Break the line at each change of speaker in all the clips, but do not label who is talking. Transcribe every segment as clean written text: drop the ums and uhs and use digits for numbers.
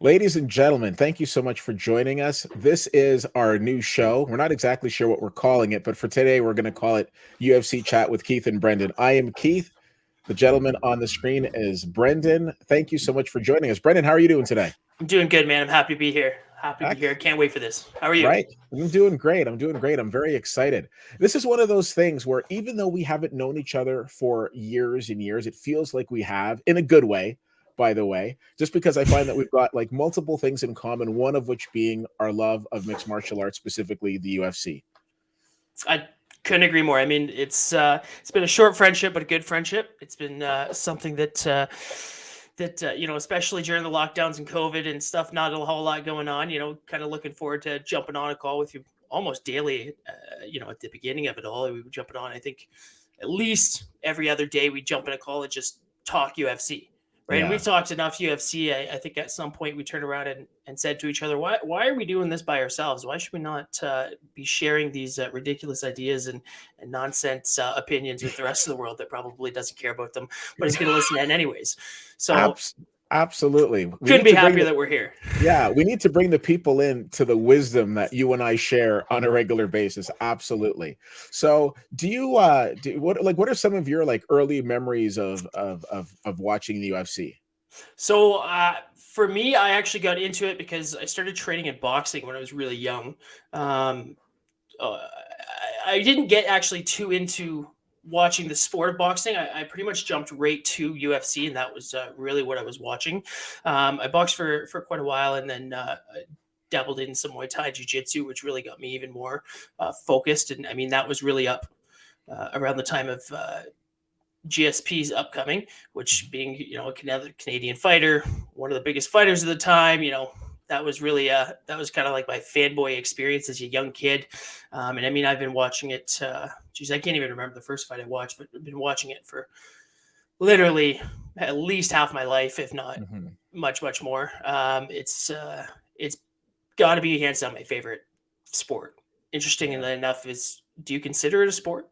Ladies and gentlemen, thank you so much for joining us. This is our new show. We're not exactly sure what we're calling it, but for today, we're going to call it UFC Chat with Keith and Brendan. I am Keith. The gentleman on the screen is Brendan. Thank you so much for joining us. Brendan, how are you doing today?
I'm doing good, man. I'm happy to be here. Happy to be here.
Ex-
Can't wait for this. How are you?
Right. I'm doing great. I'm doing great. I'm very excited. This is one of those things where even though we haven't known each other for years and years, it feels like we have in a good way, by the way, just because I find that we've got like multiple things in common, one of which being our love of mixed martial arts, specifically the UFC.
I couldn't agree more. I mean, it's been a short friendship, but a good friendship. It's been something that especially during the lockdowns and COVID and stuff, not a whole lot going on. Kind of looking forward to jumping on a call with you almost daily. At the beginning of it all, we were jumping on. I think at least every other day we jump in a call and just talk UFC. Right. And
Yeah.
we've talked enough UFC. I think at some point we turned around and said to each other, why are we doing this by ourselves? Why should we not be sharing these ridiculous ideas and nonsense opinions with the rest of the world that probably doesn't care about them, but is going to listen in anyways? So
Abs- Absolutely. We
couldn't
need
be
to bring
happier
the
that we're here.
Yeah, we need to bring the people in to the wisdom that you and I share on a regular basis. Absolutely. So, do you what are some of your like early memories of watching the UFC?
So for me, I actually got into it because I started training in boxing when I was really young. Um, uh, I didn't get actually too into watching the sport of boxing. I pretty much jumped right to UFC, and that was really what I was watching. I boxed for quite a while, and then dabbled in some Muay Thai Jiu Jitsu, which really got me even more focused. And I mean, that was really up around the time of GSP's upcoming, which being a Canadian fighter, one of the biggest fighters of the time. That was really that was kind of like my fanboy experience as a young kid. And I mean, I've been watching it. Geez, I can't even remember the first fight I watched, but I've been watching it for literally at least half my life, if not
Mhm.
much more. It's got to be hands down my favorite sport. Interesting
Yeah.
enough is, do you consider it a sport?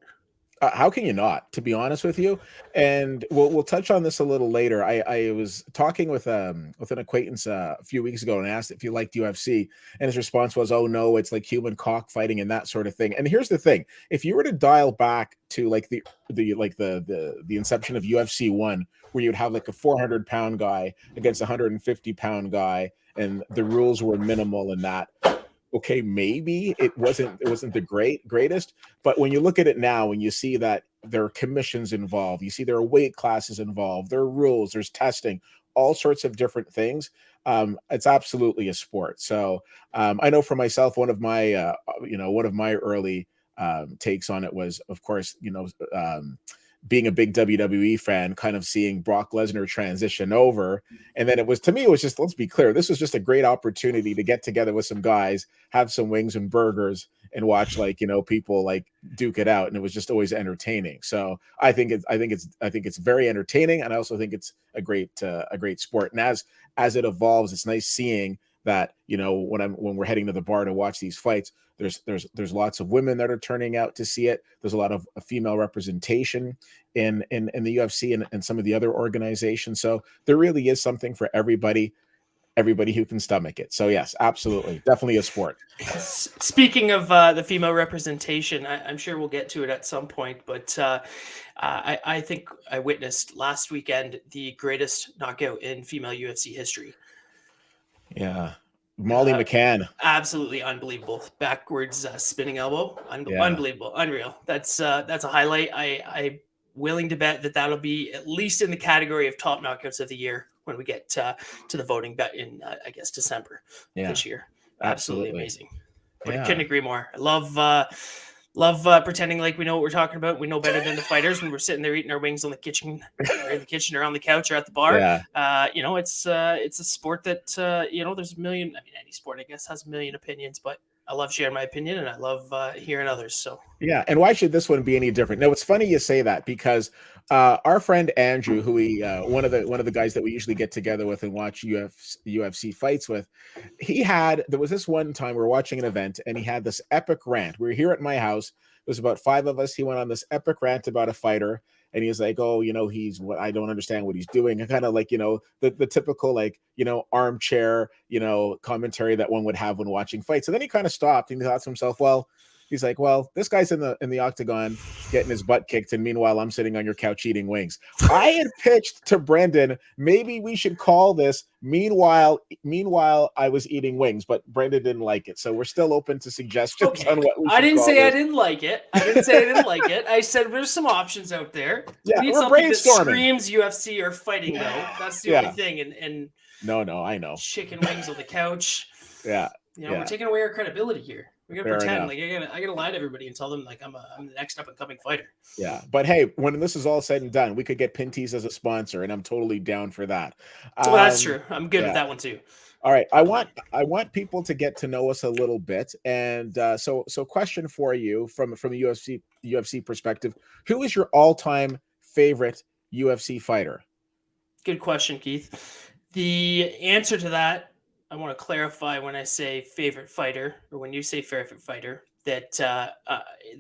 How can you not? To be honest with you, and we'll touch on this a little later. I was talking with an acquaintance a few weeks ago and asked if he liked UFC, and his response was, "Oh no, it's like human cockfighting and that sort of thing." And here's the thing: if you were to dial back to like the inception of UFC one, where you'd have like a 400-pound guy against a 150-pound guy, and the rules were minimal in that, okay, maybe it wasn't the greatest, but when you look at it now and you see that there are commissions involved, you see there are weight classes involved, there are rules, there's testing, all sorts of different things. It's absolutely a sport. So I know for myself, one of my early takes on it was, of course, being a big WWE fan, kind of seeing Brock Lesnar transition over. And then it was, to me, it was just, let's be clear, this was just a great opportunity to get together with some guys, have some wings and burgers, and watch like, people like duke it out. And it was just always entertaining. So I think it's very entertaining. And I also think it's a great sport. And as it evolves, it's nice seeing that, when we're heading to the bar to watch these fights, there's lots of women that are turning out to see it. There's a lot of female representation in the UFC and some of the other organizations. So there really is something for everybody who can stomach it. So yes, absolutely, definitely a sport.
Speaking of the female representation, I'm sure we'll get to it at some point, but I think I witnessed last weekend the greatest knockout in female UFC history.
Yeah, Molly
Uh,
McCann.
Absolutely unbelievable. Backwards spinning elbow,
Yeah,
unbelievable, unreal. That's a highlight. I'm willing to bet that that'll be at least in the category of top knockouts of the year when we get to the voting bet in I guess December of
yeah,
this year. Absolutely
absolutely.
amazing. But I couldn't
Yeah.
agree more. I love pretending like we know what we're talking about. We know better than the fighters when we're sitting there eating our wings on the kitchen, or in the kitchen, or on the couch, or at the bar.
Yeah.
It's a sport that there's a million. I mean, any sport, I guess, has a million opinions, but I love sharing my opinion, and I love hearing others. So
Yeah, and why should this one be any different? No, it's funny you say that because our friend Andrew, who we one of the guys that we usually get together with and watch UFC fights with, there was this one time we were watching an event and he had this epic rant. We were here at my house. There was about five of us. He went on this epic rant about a fighter, and he's like, oh, he's what, I don't understand what he's doing. And kind of like, the typical like, armchair, commentary that one would have when watching fights. And then he kind of stopped and he thought to himself, well, he's like, well, this guy's in the octagon getting his butt kicked, and meanwhile, I'm sitting on your couch eating wings. I had pitched to Brendan, maybe we should call this Meanwhile, I was eating wings, but Brendan didn't like it. So we're still open to suggestions on what we should
I didn't
call
say
this.
I didn't like it. I didn't say I didn't like it. I said there's some options out there.
Yeah,
we need
we're
something that
brainstorming.
screams UFC or fighting, though. That's the only thing. And
no, I know.
Chicken wings on the couch.
Yeah.
We're taking away our credibility here. We're gonna
Fair
pretend
enough.
like I gotta lie to everybody and tell them like I'm the next up and coming fighter.
Yeah, but hey, when this is all said and done, we could get Pinty's as a sponsor, and I'm totally down for that.
Well, that's true. I'm good with that one too.
All right, I want people to get to know us a little bit, and so question for you from a UFC perspective: who is your all-time favorite UFC fighter?
Good question, Keith. The answer to that, I want to clarify when I say favorite fighter, or when you say favorite fighter, that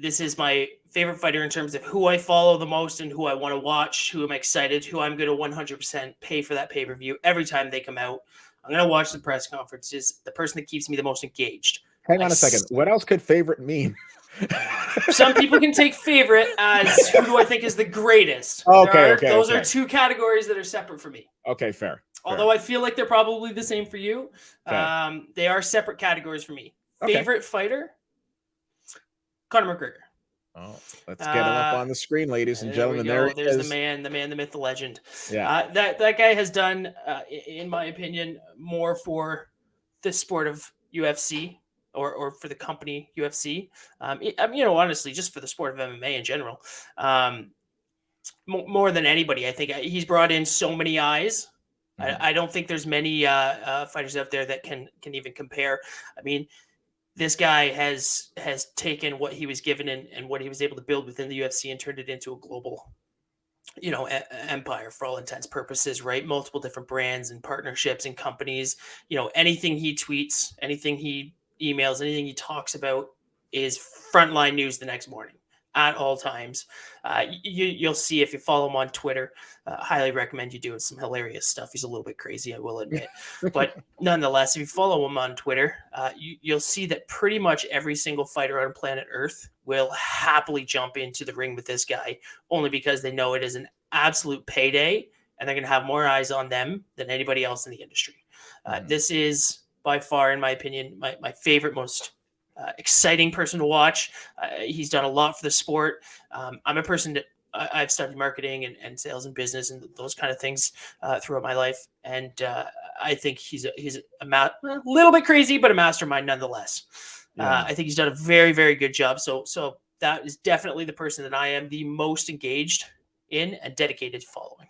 this is my favorite fighter in terms of who I follow the most and who I want to watch, who I'm excited, who I'm going to 100% pay for that pay-per-view every time they come out. I'm going to watch the press conferences, the person that keeps me the most engaged.
Hang on a second. What else could favorite mean?
Some people can take favorite as who do I think is the greatest.
Okay,
those are two categories that are separate for me.
Okay, fair.
Although I feel like they're probably the same for you. Okay. They are separate categories for me. Favorite fighter? Conor McGregor.
Oh, let's get him up on the screen, ladies and gentlemen.
There's the man, the myth, the legend.
Yeah.
That guy has done, in my opinion, more for the sport of UFC or for the company UFC. Honestly, just for the sport of MMA in general. More than anybody, I think he's brought in so many eyes. I don't think there's many fighters out there that can even compare. I mean, this guy has taken what he was given and what he was able to build within the UFC and turned it into a global, empire for all intents purposes, right? Multiple different brands and partnerships and companies. Anything he tweets, anything he emails, anything he talks about is frontline news the next morning at all times. You'll see if you follow him on Twitter. Highly recommend you do it. Some hilarious stuff. He's a little bit crazy, I will admit. But nonetheless, if you follow him on Twitter, you'll see that pretty much every single fighter on planet Earth will happily jump into the ring with this guy, only because they know it is an absolute payday and they're going to have more eyes on them than anybody else in the industry. This is by far, in my opinion, my favorite, most exciting person to watch. He's done a lot for the sport. I'm a person that I've studied marketing and sales and business and those kind of things throughout my life. And I think he's a little bit crazy, but a mastermind nonetheless. Yeah. I think he's done a very, very good job. So that is definitely the person that I am the most engaged in and dedicated to following.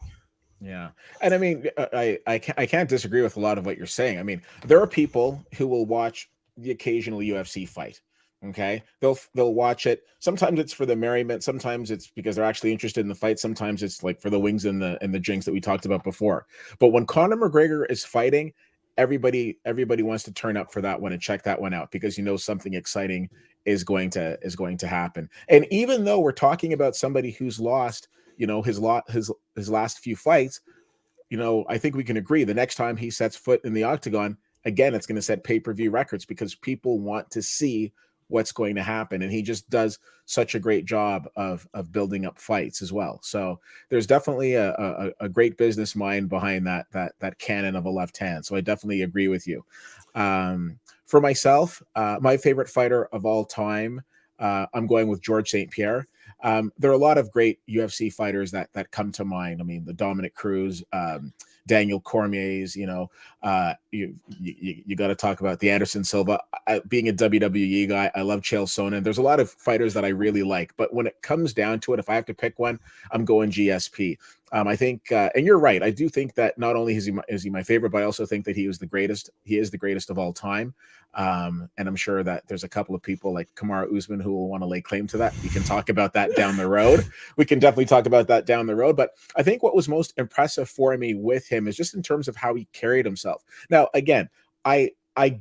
Yeah. And I mean, I can't disagree with a lot of what you're saying. I mean, there are people who will watch the occasional UFC fight. Okay. They'll watch it. Sometimes it's for the merriment. Sometimes it's because they're actually interested in the fight. Sometimes it's like for the wings and the drinks that we talked about before. But when Conor McGregor is fighting, everybody wants to turn up for that one and check that one out because something exciting is going to happen. And even though we're talking about somebody who's lost, his last few fights, I think we can agree the next time he sets foot in the octagon, again, it's going to set pay-per-view records because people want to see what's going to happen. And he just does such a great job of building up fights as well. So there's definitely a great business mind behind that cannon of a left hand. So I definitely agree with you. For myself, my favorite fighter of all time, I'm going with George St. Pierre. There are a lot of great UFC fighters that come to mind. I mean, the Dominic Cruz, Daniel Cormier's, you got to talk about the Anderson Silva. Being a WWE guy, I love Chael Sonnen. There's a lot of fighters that I really like, but when it comes down to it, if I have to pick one, I'm going GSP. I think, and you're right. I do think that not only is he my favorite, but I also think that he is the greatest of all time. And I'm sure that there's a couple of people like Kamaru Usman who will want to lay claim to that. We can talk about that down the road. We can definitely talk about that down the road. But I think what was most impressive for me with him is just in terms of how he carried himself. Now, again, I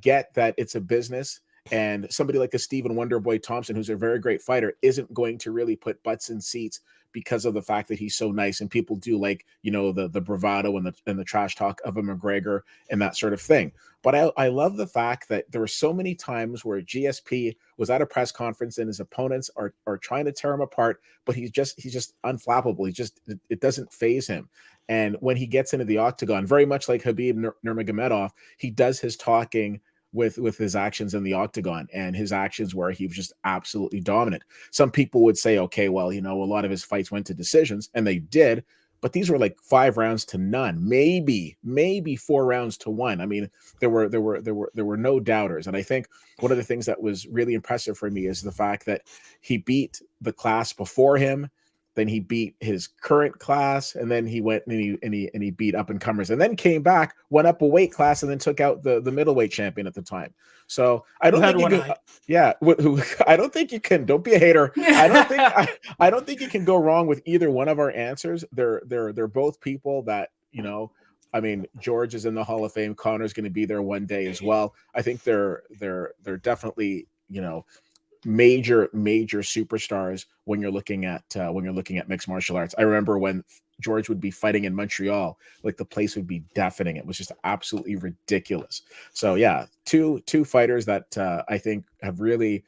get that it's a business And somebody like a Stephen Wonderboy Thompson, who's a very great fighter, isn't going to really put butts in seats because of the fact that he's so nice, and people do like, the bravado and the trash talk of a McGregor and that sort of thing. But I love the fact that there were so many times where GSP was at a press conference and his opponents are trying to tear him apart, but he's just unflappable. It doesn't phase him. And when he gets into the octagon, very much like Habib Nurmagomedov, he does his talking with his actions in the octagon, and his actions where he was just absolutely dominant. Some people would say, okay, well, a lot of his fights went to decisions, and they did, but these were like 5 rounds to none, maybe 4 rounds to 1. I mean, there were no doubters. And I think one of the things that was really impressive for me is the fact that he beat the class before him, then he beat his current class, and then he went and he beat up and comers, and then came back, went up a weight class, and then took out the middleweight champion at the time. So I don't think you can, yeah, I don't think you can. Don't be a hater. I don't think you can go wrong with either one of our answers. They're both people that, I mean, George is in the Hall of Fame. Conor's going to be there one day as well. I think they're definitely, major superstars when you're looking at mixed martial arts. I remember when George would be fighting in Montreal, like the place would be deafening. It was just absolutely ridiculous. So yeah, two fighters that I think have really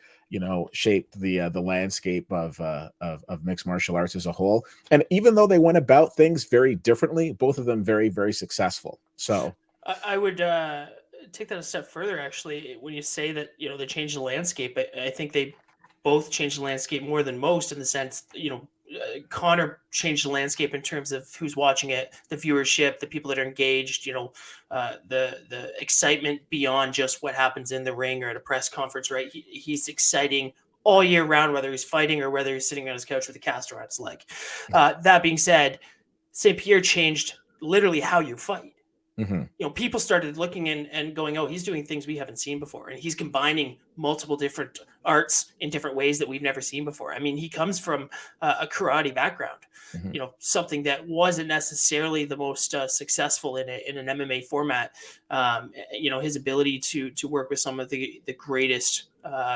shaped the landscape of mixed martial arts as a whole. And even though they went about things very differently, both of them very, very successful. So
I would take that a step further, actually. When you say that they changed the landscape, I think they both changed the landscape more than most, in the sense Conor changed the landscape in terms of who's watching it, the viewership, the people that are engaged, the excitement beyond just what happens in the ring or at a press conference, right? He's exciting all year round, whether he's fighting or whether he's sitting on his couch with a cast around his leg. That being said, St. Pierre changed literally how you fight.
Mm-hmm.
People started looking and going, oh, he's doing things we haven't seen before. And he's combining multiple different arts in different ways that we've never seen before. I mean, he comes from a karate background,
Mm-hmm.
Something that wasn't necessarily the most successful in an MMA format. His ability to work with some of the greatest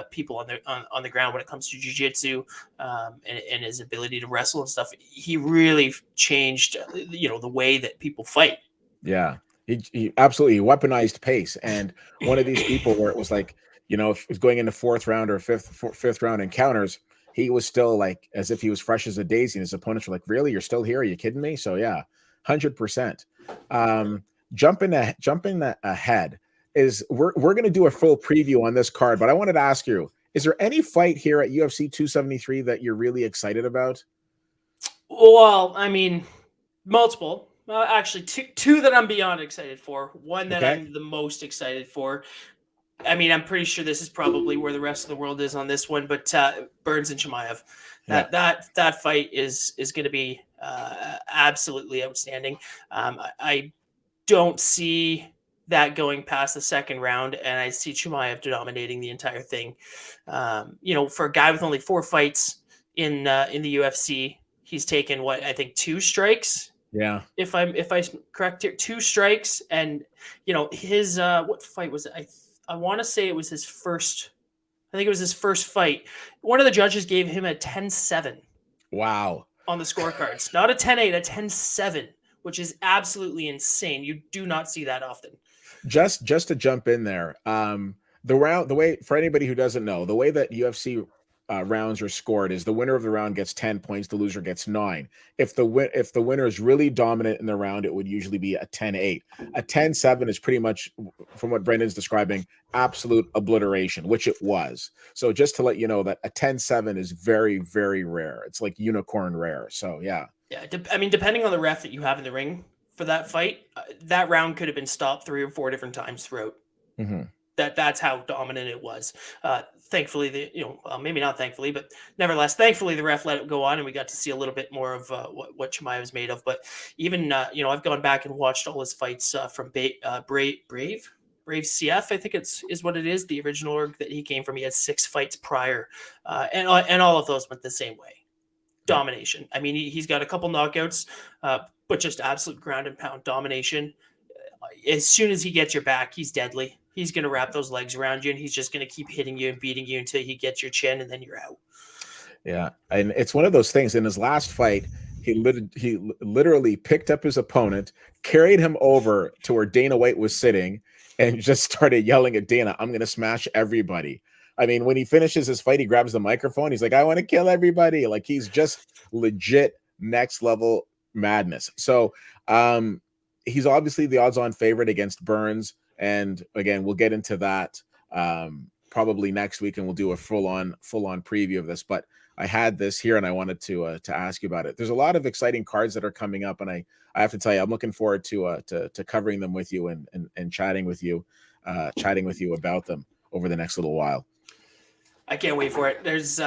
people on the ground when it comes to jiu-jitsu, and his ability to wrestle and stuff. He really changed, the way that people fight.
Yeah. He absolutely weaponized pace, and one of these people where it was like, if it was going into 4th round or fifth round encounters, he was still like as if he was fresh as a daisy, and his opponents were like, really, you're still here? Are you kidding me? So yeah, 100%. Jumping ahead is we're going to do a full preview on this card, but I wanted to ask you, is there any fight here at UFC 273 that you're really excited about?
Well, I mean, multiple. Actually, two that I'm beyond excited for. One that I'm the most excited for. I mean, I'm pretty sure this is probably where the rest of the world is on this one, but Burns and Chimaev. That fight is going to be absolutely outstanding. I don't see that going past the 2nd round, and I see Chimaev dominating the entire thing. For a guy with only 4 fights in the UFC, he's taken what I think 2 strikes.
Yeah.
If I'm correct here, 2 strikes, and his what fight was it? I want to say it was his first. I think it was his first fight. One of the judges gave him a 10-7.
Wow.
On the scorecards, not a 10-8, a 10-7, which is absolutely insane. You do not see that often.
Just to jump in there, the way, for anybody who doesn't know, the way that UFC rounds are scored is the winner of the round gets 10 points, the loser gets 9. If the winner is really dominant in the round, it would usually be a 10-8. A 10-7 is pretty much, from what Brendan's describing, absolute obliteration, which it was. So just to let you know that a 10-7 is very, very rare. It's like unicorn rare. So yeah.
Yeah, I mean, depending on the ref that you have in the ring for that fight, that round could have been stopped 3 or 4 different times throughout.
Mm-hmm.
That's how dominant it was. Thankfully, maybe not thankfully, but nevertheless, thankfully the ref let it go on, and we got to see a little bit more of what Chimaev was made of. But even I've gone back and watched all his fights from Brave CF, I think is what it is, the original org that he came from. He had 6 fights prior, and all of those went the same way. Domination. I mean, he's got a couple knockouts, but just absolute ground and pound domination. as soon as he gets your back, he's deadly. He's going to wrap those legs around you, and he's just going to keep hitting you and beating you until he gets your chin, and then you're out.
Yeah, and it's one of those things. In his last fight, he literally picked up his opponent, carried him over to where Dana White was sitting, and just started yelling at Dana, "I'm going to smash everybody." I mean, when he finishes his fight, he grabs the microphone. He's like, "I want to kill everybody." Like, he's just legit next level madness. So he's obviously the odds-on favorite against Burns. And again, we'll get into that probably next week, and we'll do a full-on preview of this. But I had this here, and I wanted to ask you about it. There's a lot of exciting cards that are coming up, and I have to tell you, I'm looking forward to covering them with you and chatting with you about them over the next little while.
I can't wait for it. There's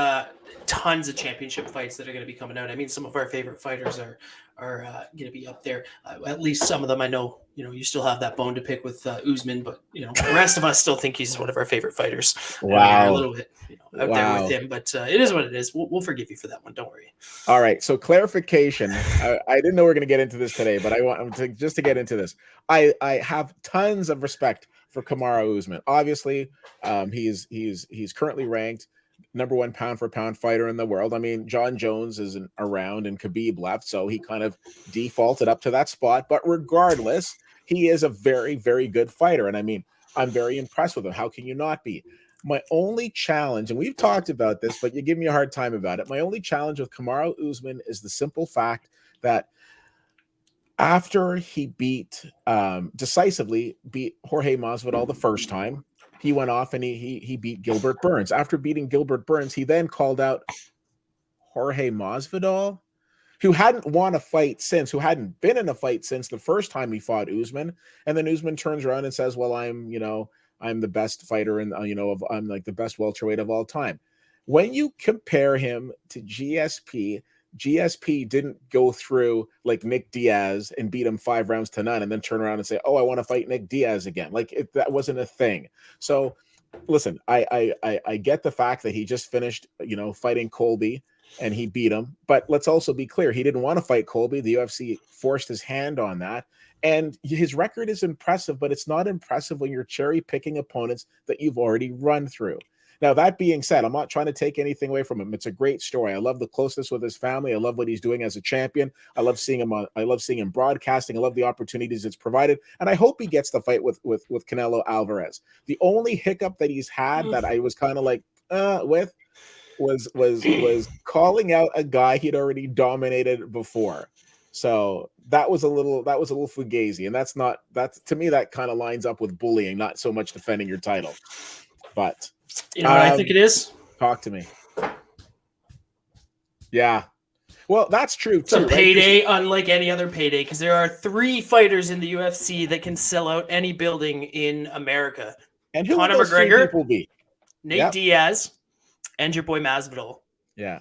tons of championship fights that are going to be coming out. I mean, some of our favorite fighters are going to be up there. At least some of them. I know, you still have that bone to pick with Usman, but the rest of us still think he's one of our favorite fighters.
Wow,
a little bit out there with him, but it is what it is. We'll forgive you for that one. Don't worry.
All right. So clarification. I didn't know we were going to get into this today, but I want to just to get into this. I have tons of respect for Kamaru Usman. Obviously, he's currently ranked number 1 pound for pound fighter in the world. I mean, John Jones isn't around and Khabib left, so he kind of defaulted up to that spot. But regardless, he is a very, very good fighter. And I mean, I'm very impressed with him. How can you not be? My only challenge, and we've talked about this, but you give me a hard time about it. My only challenge with Kamaru Usman is the simple fact that after he decisively beat Jorge Masvidal the first time, he went off and he beat Gilbert Burns. After beating Gilbert Burns, he then called out Jorge Masvidal, who hadn't won a fight since, who hadn't been in a fight since the first time he fought Usman. And then Usman turns around and says, "Well, I'm the best fighter and I'm like the best welterweight of all time." When you compare him to GSP didn't go through like Nick Diaz and beat him 5 rounds to none and then turn around and say, "Oh, I want to fight Nick Diaz again." Like that wasn't a thing. So listen, I get the fact that he just finished, fighting Colby and he beat him. But let's also be clear. He didn't want to fight Colby. The UFC forced his hand on that. And his record is impressive, but it's not impressive when you're cherry picking opponents that you've already run through. Now, that being said, I'm not trying to take anything away from him. It's a great story. I love the closeness with his family. I love what he's doing as a champion. I love seeing him broadcasting. I love the opportunities it's provided. And I hope he gets the fight with Canelo Alvarez. The only hiccup that he's had that I was kind of like was calling out a guy he'd already dominated before. So that was a little fugazi. And that's to me, that kind of lines up with bullying, not so much defending your title. But
you know what I think it is?
Talk to me. Yeah. Well, that's true too.
It's a payday, unlike any other payday, because there are 3 fighters in the UFC that can sell out any building in America.
And who
Conor
would those
McGregor,
people be?
Nate Diaz, and your boy Masvidal.
Yeah.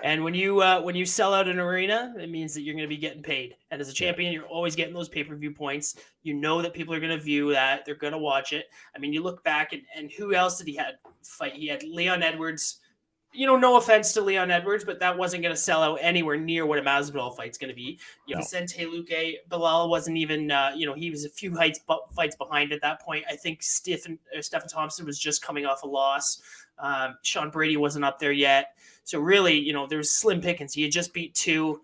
And when you sell out an arena, it means that you're going to be getting paid. And as a champion, you're always getting those pay-per-view points. You know that people are going to view that. They're going to watch it. I mean, you look back and who else did he had fight? He had Leon Edwards. No offense to Leon Edwards, but that wasn't going to sell out anywhere near what a Masvidal fight's going to be. Vicente Luque, Bilal wasn't even, he was a few fights behind at that point. I think Stephen Thompson was just coming off a loss. Sean Brady wasn't up there yet. So really, there's slim pickings. He had just beat 2.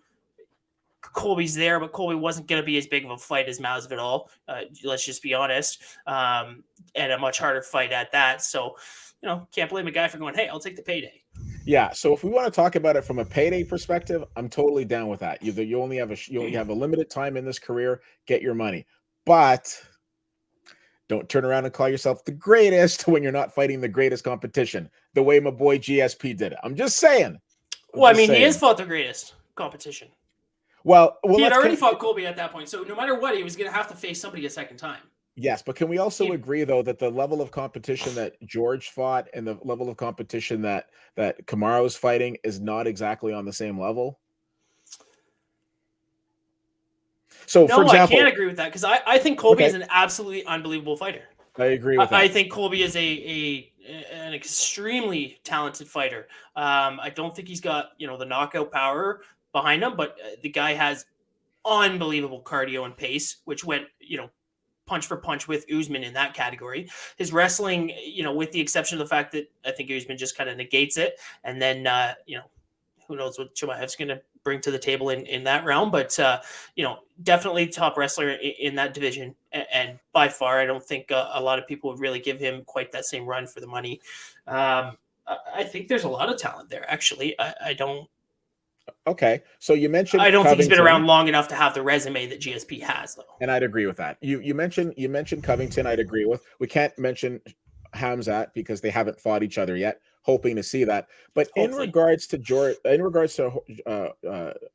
Colby's there, but Colby wasn't going to be as big of a fight as Masvidal. Let's just be honest. And a much harder fight at that. So, can't blame a guy for going, "Hey, I'll take the payday."
Yeah. So if we want to talk about it from a payday perspective, I'm totally down with that. You only have a limited time in this career. Get your money, but don't turn around and call yourself the greatest when you're not fighting the greatest competition, the way my boy GSP did it. I'm just saying.
He has fought the greatest competition.
Well,
he had already fought Colby at that point. So no matter what, he was going to have to face somebody a second time.
Yes, but can we also agree, though, that the level of competition that George fought and the level of competition that Kamaru's fighting is not exactly on the same level? So, for example,
I can't agree with that because I think Colby is an absolutely unbelievable fighter.
I agree with that.
I think Colby is an extremely talented fighter. I don't think he's got the knockout power behind him, but the guy has unbelievable cardio and pace, which went punch for punch with Usman in that category. His wrestling, with the exception of the fact that I think Usman just kind of negates it, and then who knows what Chimaev's going to bring to the table in that realm, but definitely top wrestler in that division, and by far, I don't think a lot of people would really give him quite that same run for the money. I think there's a lot of talent there. Actually, I don't.
Okay, so you mentioned
I don't
Covington,
think he's been around long enough to have the resume that GSP has, though.
and I'd agree with that. You mentioned Covington. I'd agree with. We can't mention Hamzat because they haven't fought each other yet. Hoping to see that, but
Hopefully.
in regards to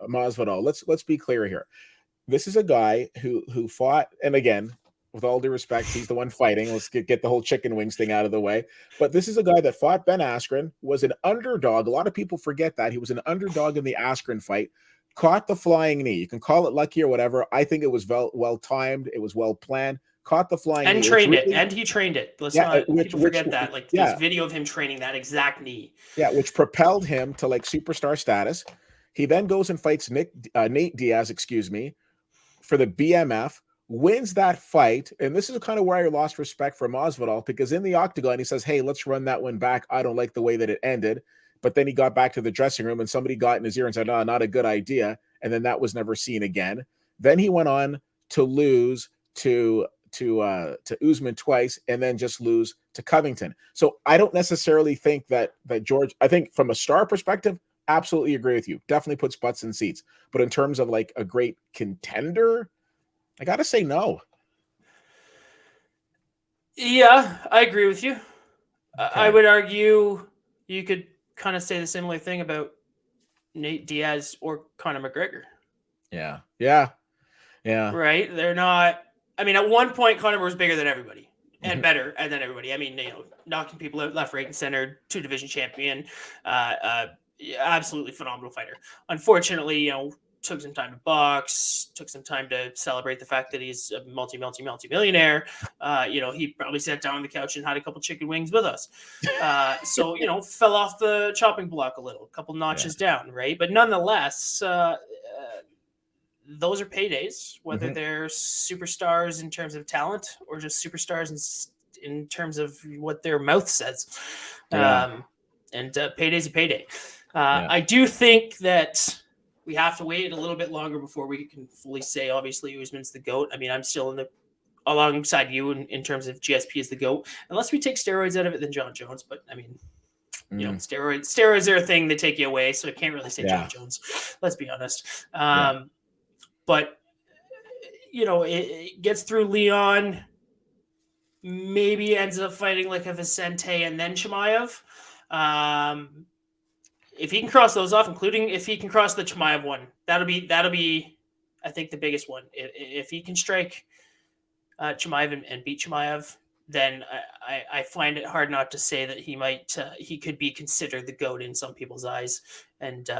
Masvidal, let's be clear here. This is a guy who fought, and again, with all due respect, he's the one fighting. Let's get the whole chicken wings thing out of the way. But this is a guy that fought Ben Askren, was an underdog. A lot of people forget that. He was an underdog in the Askren fight, caught the flying knee. You can call it lucky or whatever. I think it was well timed. It was well planned. Caught the flying knee.
And trained it. And he trained it. Let's not forget that. Like, there's video of him training that exact knee.
Yeah, which propelled him to like superstar status. He then goes and fights Nate Diaz, for the BMF, wins that fight. And this is kind of where I lost respect for Masvidal, because in the octagon, he says, hey, let's run that one back. I don't like the way that it ended. But then he got back to the dressing room and somebody got in his ear and said, no, not a good idea. And then that was never seen again. Then he went on to lose to Usman twice, and then just lose to Covington. So I don't necessarily think that George, I think from a star perspective, absolutely agree with you. Definitely puts butts in seats. But in terms of like a great contender, I got to say no.
Yeah, I agree with you.
Okay.
I would argue you could kind of say the similar thing about Nate Diaz or Conor McGregor.
Yeah.
Right? They're not. I mean, at one point, Conor was bigger than everybody and better than everybody. I mean, knocking people out left, right, and center, 2 division champion, absolutely phenomenal fighter. Unfortunately, took some time to box, took some time to celebrate the fact that he's a multi-millionaire. He probably sat down on the couch and had a couple chicken wings with us. So, fell off the chopping block a couple notches down, right? But nonetheless, those are paydays, whether they're superstars in terms of talent or just superstars in terms of what their mouth says. And payday's a payday. I do think that we have to wait a little bit longer before we can fully say, obviously, Usman's the GOAT. I mean, I'm still alongside you in terms of GSP is the GOAT, unless we take steroids out of it, then John Jones. But I mean, steroids are a thing that take you away, so I can't really say John Jones. Let's be honest. But it gets through Leon, maybe ends up fighting like a Vicente and then Chimaev. If he can cross those off, including if he can cross the Chimaev one, that'll be I think the biggest one. If he can strike Chimaev and beat Chimaev, then I find it hard not to say that he could be considered the GOAT in some people's eyes, and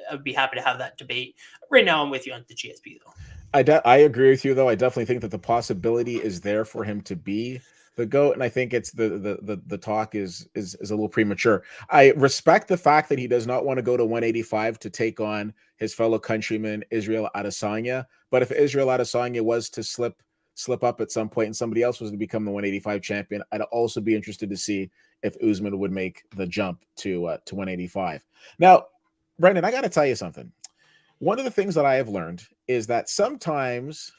I'd be happy to have that debate. Right now, I'm with you on the GSP though.
I agree with you though. I definitely think that the possibility is there for him to be the GOAT, and I think it's the talk is a little premature. I respect the fact that he does not want to go to 185 to take on his fellow countryman Israel Adesanya, but if Israel Adesanya was to slip up at some point and somebody else was to become the 185 champion, I'd also be interested to see if Usman would make the jump to 185. Now, Brendan, I got to tell you something. One of the things that I have learned is that sometimes,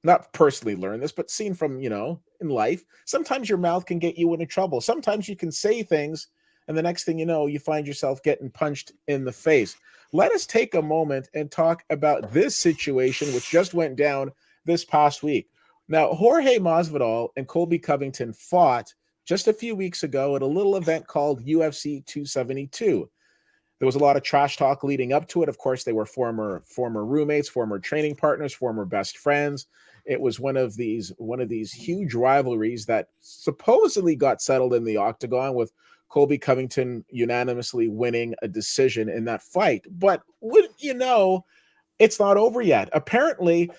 not personally learned this, but seen from, in life, sometimes your mouth can get you into trouble. Sometimes you can say things and the next thing you know, you find yourself getting punched in the face. Let us take a moment and talk about this situation, which just went down this past week. Now, Jorge Masvidal and Colby Covington fought just a few weeks ago at a little event called UFC 272. There was a lot of trash talk leading up to it. Of course, they were former roommates, former training partners, former best friends. It was one of these huge rivalries that supposedly got settled in the octagon, with Colby Covington unanimously winning a decision in that fight. But wouldn't you know, it's not over yet. Apparently,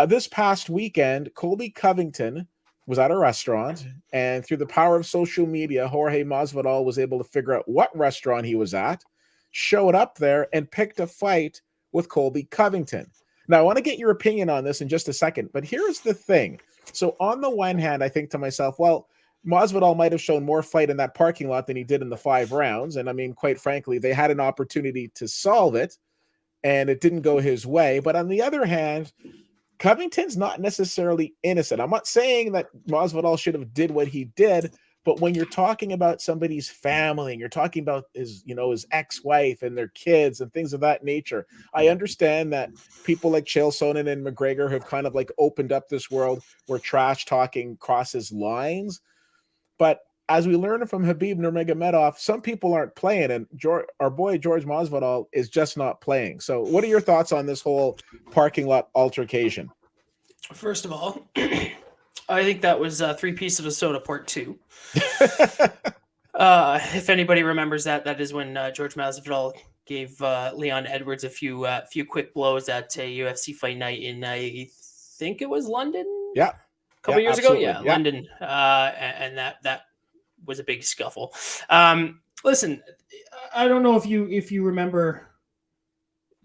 this past weekend, Colby Covington was at a restaurant, and through the power of social media, Jorge Masvidal was able to figure out what restaurant he was at, showed up there, and picked a fight with Colby Covington. Now, I want to get your opinion on this in just a second, but here's the thing. So on the one hand, I think to myself, well, Masvidal might have shown more fight in that parking lot than he did in the 5 rounds. And I mean, quite frankly, they had an opportunity to solve it and it didn't go his way. But on the other hand, Covington's not necessarily innocent. I'm not saying that Masvidal should have did what he did, but when you're talking about somebody's family and you're talking about his, his ex-wife and their kids and things of that nature, I understand that people like Chael Sonnen and McGregor have kind of like opened up this world where trash talking crosses lines. But as we learned from Khabib Nurmagomedov, some people aren't playing, and our boy George Masvidal is just not playing. So what are your thoughts on this whole parking lot altercation?
First of all, I think that was 3 Pieces of Soda Part 2. If anybody remembers that, that is when George Masvidal gave Leon Edwards a few quick blows at a UFC fight night in, I think it was London?
Yeah.
A couple years
absolutely.
ago? Yeah, London. And that was a big scuffle. Listen, I don't know if you remember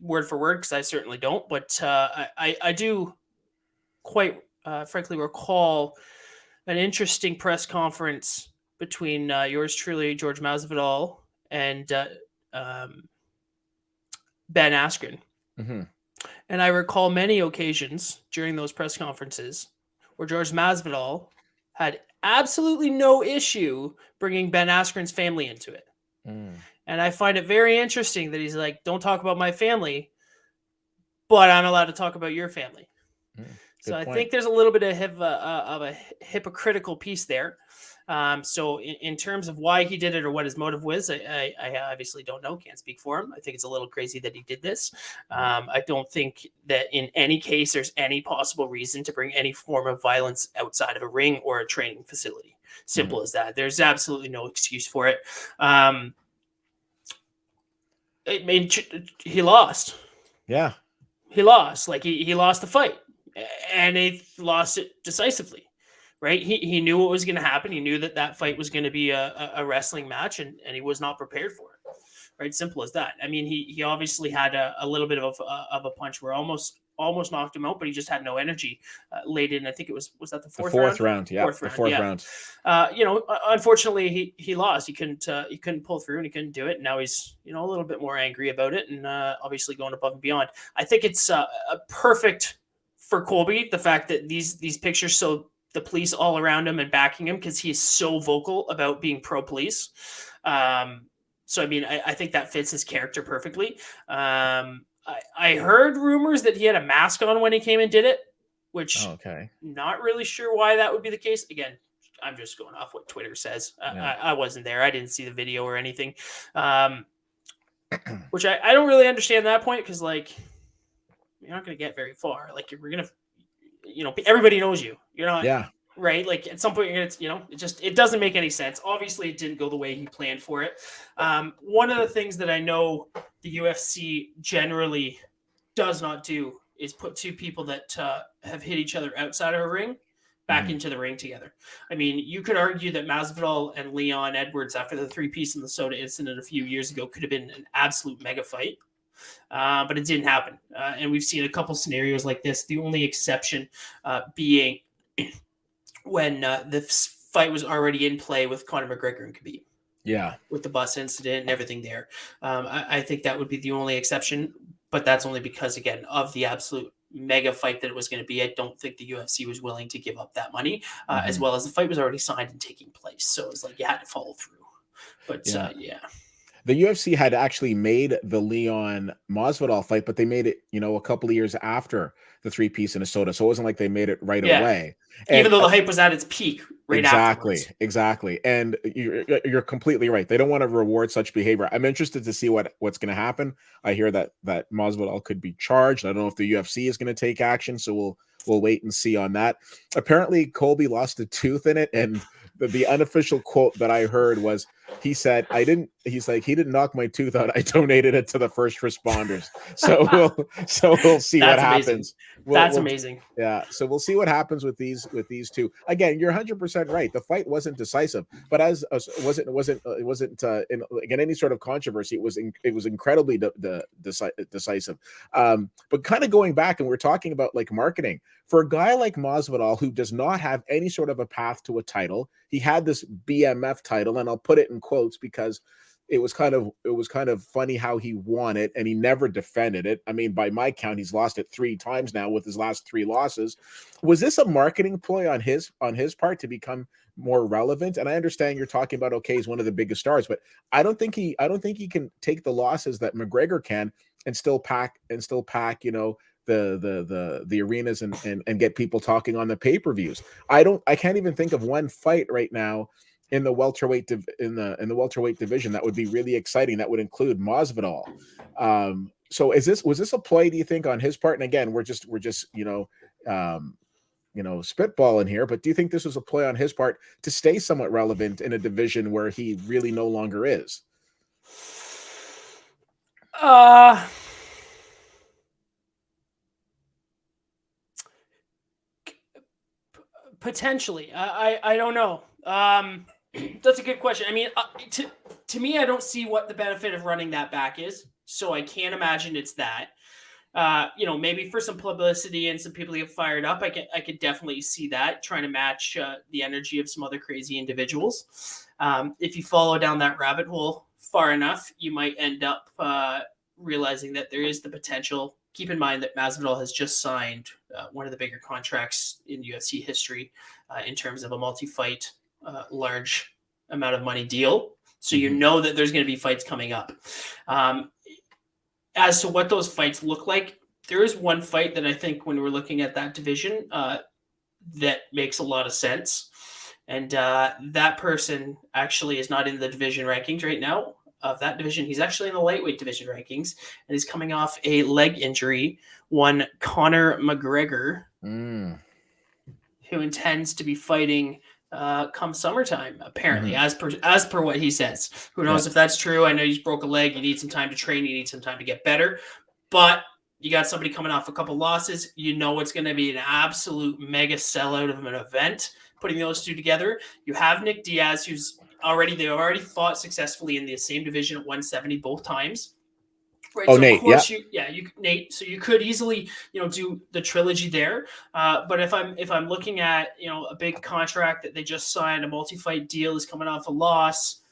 word for word, because I certainly don't, but I do quite frankly recall an interesting press conference between yours truly, George Masvidal, and Ben Askren.
Mm-hmm.
And I recall many occasions during those press conferences where George Masvidal had absolutely no issue bringing Ben Askren's family into it. And I find it very interesting that he's like, don't talk about my family, but I'm allowed to talk about your family. So I think there's a little bit of a hypocritical piece there. So in terms of why he did it or what his motive was, I obviously don't know. Can't speak for him. I think it's a little crazy that he did this. I don't think that in any case there's any possible reason to bring any form of violence outside of a ring or a training facility. Simple as that. There's absolutely no excuse for it. He lost.
Yeah.
He lost. Like he lost the fight. And he lost it decisively. Right, he knew what was going to happen. He knew that fight was going to be a wrestling match, and he was not prepared for it. Right, simple as that. I mean, he obviously had a little bit of a punch where almost knocked him out, but he just had no energy late in. I think it was that the fourth
round? Yeah,
fourth round. Unfortunately, he lost. He couldn't pull through, and he couldn't do it. And now he's a little bit more angry about it, and obviously going above and beyond. I think it's a perfect for Colby, the fact that these pictures show the police all around him and backing him, because he is so vocal about being pro-police. So, I mean, I think that fits his character perfectly. I heard rumors that he had a mask on when he came and did it, which not really sure why that would be the case. Again, I'm just going off what Twitter says. I wasn't there. I didn't see the video or anything, which I don't really understand that point, because, like, you're not going to get very far. Like, we're going to, everybody knows you. You're not, right? Like, at some point, you're going to, it doesn't make any sense. Obviously, it didn't go the way he planned for it. One of the things that I know the UFC generally does not do is put two people that have hit each other outside of a ring back into the ring together. I mean, you could argue that Masvidal and Leon Edwards, after the 3-piece in the soda incident a few years ago, could have been an absolute mega fight. But it didn't happen. And we've seen a couple scenarios like this. The only exception being when the fight was already in play with Conor McGregor and Khabib.
Yeah.
With the bus incident and everything there. I think that would be the only exception. But that's only because, again, of the absolute mega fight that it was going to be. I don't think the UFC was willing to give up that money, as well as the fight was already signed and taking place. So it's like you had to follow through. But yeah.
The UFC had actually made the Leon Masvidal fight, but they made it, a couple of years after the 3-piece in a soda. So it wasn't like they made it right away. And
even though the hype was at its peak afterwards.
Exactly. And you're completely right. They don't want to reward such behavior. I'm interested to see what's going to happen. I hear that Masvidal could be charged. I don't know if the UFC is going to take action. So we'll wait and see on that. Apparently, Colby lost a tooth in it, and the unofficial quote that I heard was, he said, he didn't knock my tooth out. I donated it to the first responders. So we'll see what happens.
That's
we'll
amazing.
yeah. So we'll see what happens with these two. Again, you're 100% right. The fight wasn't decisive, but it wasn't in any sort of controversy. It was incredibly decisive. But kind of going back, and we're talking about like marketing for a guy like Masvidal who does not have any sort of a path to a title. He had this BMF title, and I'll put it in quotes because it was kind of funny how he won it and he never defended it. I mean, by my count, he's lost it 3 times now with his last 3 losses. Was this a marketing ploy on his part to become more relevant? And I understand you're talking about, okay, he's one of the biggest stars, but I don't think he can take the losses that McGregor can and still pack, the arenas and get people talking on the pay-per-views. I can't even think of one fight right now in the welterweight division that would be really exciting. That would include Masvidal. So was this a play, do you think, on his part? And again, we're just spitballing here, but do you think this was a play on his part to stay somewhat relevant in a division where he really no longer is?
Potentially. I don't know. That's a good question. I mean, to me, I don't see what the benefit of running that back is. So I can't imagine it's that. Maybe for some publicity and some people get fired up, I could definitely see that, trying to match the energy of some other crazy individuals. If you follow down that rabbit hole far enough, you might end up realizing that there is the potential. Keep in mind that Masvidal has just signed one of the bigger contracts in UFC history in terms of a multi-fight, large amount of money deal. So you know that there's going to be fights coming up. As to what those fights look like, there is one fight that I think when we're looking at that division that makes a lot of sense. And that person actually is not in the division rankings right now of that division. He's actually in the lightweight division rankings, and he's coming off a leg injury. One Conor McGregor, who intends to be fighting come summertime, apparently, as per what he says. Who knows if that's true? I know he's broke a leg. You need some time to train. You need some time to get better. But you got somebody coming off a couple losses. You know it's going to be an absolute mega sellout of an event. Putting those two together, you have Nick Diaz, who's they've already fought successfully in the same division at 170 both times. Right.
Oh,
so
Nate,
of course Nate. So you could easily, do the trilogy there. But if I'm looking at, a big contract that they just signed, a multi-fight deal is coming off a loss,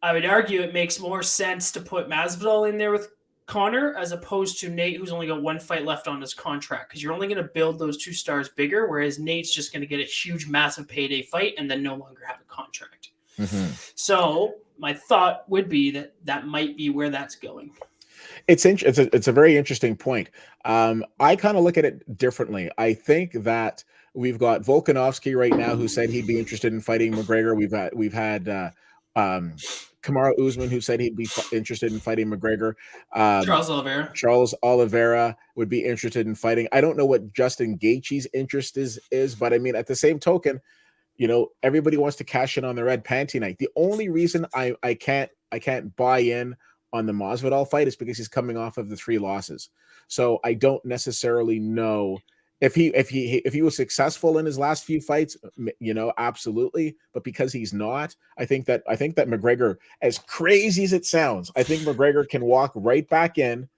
I would argue it makes more sense to put Masvidal in there with Conor as opposed to Nate, who's only got one fight left on his contract, because you're only going to build those two stars bigger, whereas Nate's just going to get a huge, massive payday fight and then no longer have a contract. So my thought would be that might be where that's going.
It's a very interesting point. I kind of look at it differently. I think that we've got Volkanovski right now, who said he'd be interested in fighting McGregor. We've had Kamaru Usman, who said he'd be interested in fighting McGregor. Charles Oliveira would be interested in fighting. I don't know what Justin Gaethje's interest is, but I mean, at the same token, everybody wants to cash in on the red panty night. The only reason I can't buy in on the Masvidal fight is because he's coming off of the 3 losses. So I don't necessarily know if he was successful in his last few fights, absolutely. But because he's not, I think that McGregor, as crazy as it sounds, I think McGregor can walk right back in,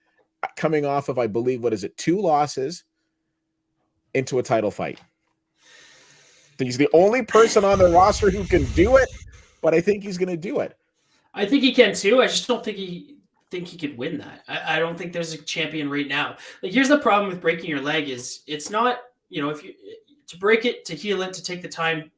coming off of, I believe, 2 losses into a title fight. He's the only person on the roster who can do it, but I think he's going to do it.
I think he can too. I just don't think he could win that. I don't think there's a champion right now. Like, here's the problem with breaking your leg is it's not, if you to break it, to heal it, to take the time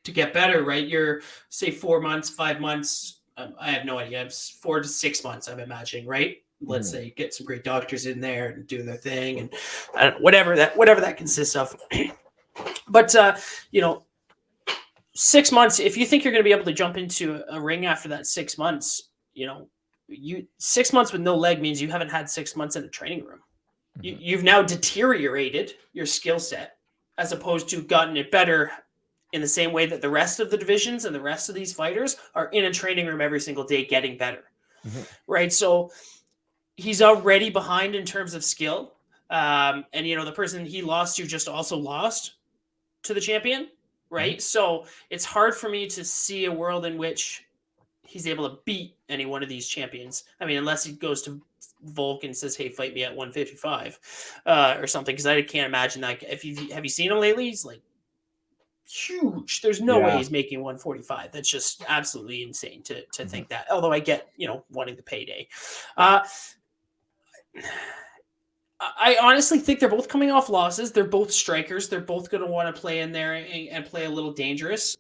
to get better, right? You're say 4 months, 5 months. I have no idea. It's 4 to 6 months, I'm imagining, right? Let's say get some great doctors in there and doing their thing and whatever that consists of. But 6 months, if you think you're going to be able to jump into a ring after that 6 months, 6 months with no leg means you haven't had 6 months in a training room. You've now deteriorated your skill set as opposed to gotten it better in the same way that the rest of the divisions and the rest of these fighters are in a training room every single day getting better. Right? So he's already behind in terms of skill. And the person he lost to just also lost to the champion, right? So it's hard for me to see a world in which he's able to beat any one of these champions. I mean, unless he goes to Volk and says, "Hey, fight me at 155," or something. Because I can't imagine that. Have you seen him lately? He's like huge. There's no way he's making 145. That's just absolutely insane to think that. Although I get wanting the payday. I honestly think they're both coming off losses. They're both strikers. They're both going to want to play in there and play a little dangerous.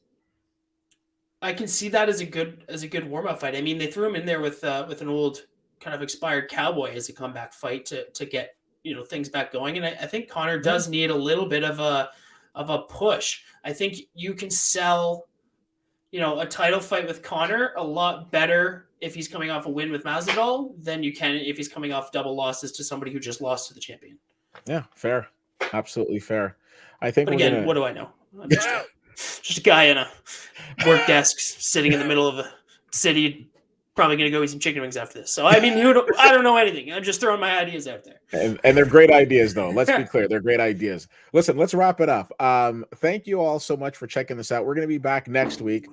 I can see that as a good warm up fight. I mean, they threw him in there with an old kind of expired cowboy as a comeback fight to get things back going. And I think Conor does need a little bit of a push. I think you can sell a title fight with Conor a lot better if he's coming off a win with Masvidal than you can if he's coming off double losses to somebody who just lost to the champion.
Yeah, fair. Absolutely fair. I think
but again, what do I know? I'm just a guy in a work desk sitting in the middle of a city, probably going to go eat some chicken wings after this. So, I mean, I don't know anything. I'm just throwing my ideas out there.
And they're great ideas, though. Let's be clear. They're great ideas. Listen, let's wrap it up. Thank you all so much for checking this out. We're going to be back next week.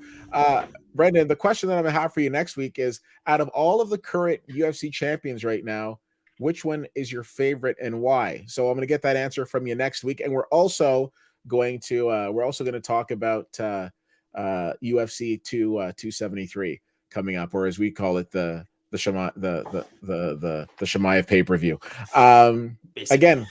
Brendan, the question that I'm going to have for you next week is, out of all of the current UFC champions right now, which one is your favorite and why? So I'm going to get that answer from you next week. And we're also going to talk about UFC 273 coming up, or as we call it, the Shemaev pay-per-view. Again,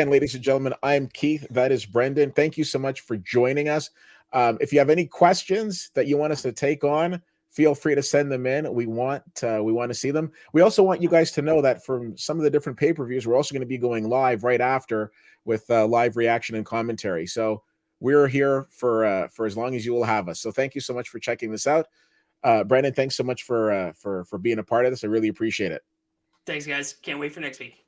ladies and gentlemen, I'm Keith. That is Brendan. Thank you so much for joining us. If you have any questions that you want us to take on, feel free to send them in. We want to see them. We also want you guys to know that from some of the different pay-per-views, we're also going to be going live right after with live reaction and commentary. So we're here for as long as you will have us. So thank you so much for checking this out. Brendan, thanks so much for being a part of this. I really appreciate it.
Thanks, guys. Can't wait for next week.